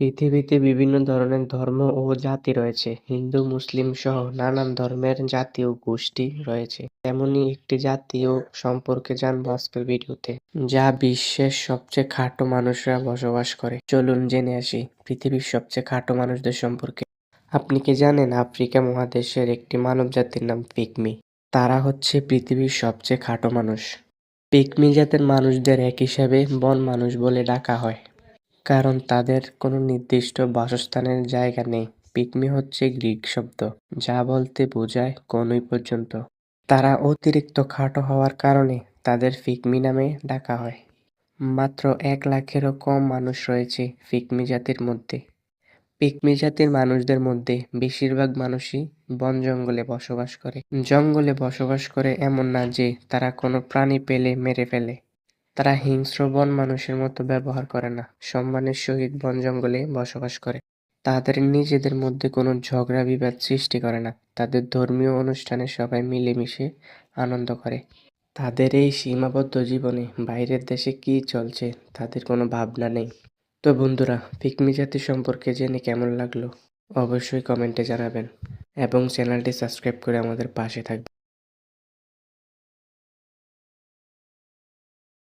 পৃথিবীতে বিভিন্ন ধরনের ধর্ম ও জাতি রয়েছে। হিন্দু, মুসলিম সহ নানান ধর্মের জাতি ও গোষ্ঠী রয়েছে। তেমনই একটি জাতীয় সম্পর্কে জানবো আজকের ভিডিওতে, যা বিশ্বের সবচেয়ে খাটো মানুষরা বসবাস করে। চলুন জেনে আসি পৃথিবীর সবচেয়ে খাটো মানুষদের সম্পর্কে। আপনি কি জানেন আফ্রিকা মহাদেশের একটি মানব জাতির নাম পিগমি? তারা হচ্ছে পৃথিবীর সবচেয়ে খাটো মানুষ। পিগমি জাতের মানুষদের এক হিসাবে বন মানুষ বলে ডাকা হয়, কারণ তাদের কোনো নির্দিষ্ট বাসস্থানের জায়গা নেই। পিগমি হচ্ছে গ্রিক শব্দ, যা বলতে বোঝায় কনুই পর্যন্ত। তারা অতিরিক্ত খাটো হওয়ার কারণে তাদের পিগমি নামে ডাকা হয়। মাত্র 1 লাখেরও কম মানুষ রয়েছে পিগমি জাতির মধ্যে। পিগমি জাতির মানুষদের মধ্যে বেশিরভাগ মানুষই বন জঙ্গলে বসবাস করে। জঙ্গলে বসবাস করে এমন না যে তারা কোনো প্রাণী পেলে মেরে ফেলে। তারা হিংস্র বন মানুষের মতো ব্যবহার করে না, সম্মানের সহিত বন জঙ্গলে বসবাস করে। তাদের নিজেদের মধ্যে কোনো ঝগড়া বিবাদ সৃষ্টি করে না। তাদের ধর্মীয় অনুষ্ঠানে সবাই মিলেমিশে আনন্দ করে। তাদের এই সীমাবদ্ধ জীবনে বাইরের দেশে কি চলছে তাদের কোনো ভাবনা নেই। তো বন্ধুরা, পিগমি জাতি সম্পর্কে জেনে কেমন লাগলো অবশ্যই কমেন্টে জানাবেন এবং চ্যানেলটি সাবস্ক্রাইব করে আমাদের পাশে থাকবেন।